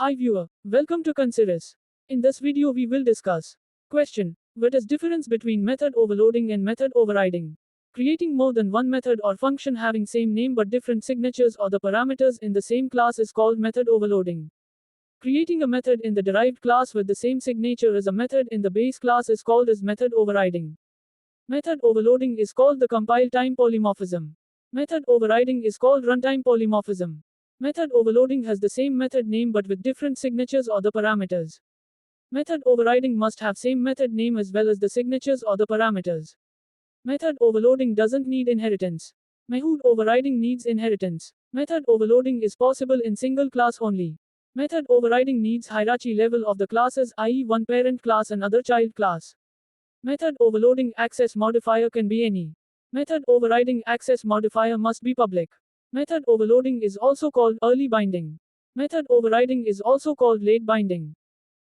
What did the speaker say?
Hi viewer, welcome to Kansiris. In this video we will discuss question, what is difference between method overloading and method overriding? Creating more than one method or function having same name but different signatures or the parameters in the same class is called method overloading. Creating a method in the derived class with the same signature as a method in the base class is called as method overriding. Method overloading is called the compile time polymorphism. Method overriding is called runtime polymorphism. Method overloading has the same method name but with different signatures or the parameters. Method overriding must have same method name as well as the signatures or the parameters. Method overloading doesn't need inheritance. Method overriding needs inheritance. Method overloading is possible in single class only. Method overriding needs hierarchy level of the classes, i.e. one parent class and other child class. Method overloading access modifier can be any. Method overriding access modifier must be public. Method overloading is also called early binding. Method overriding is also called late binding.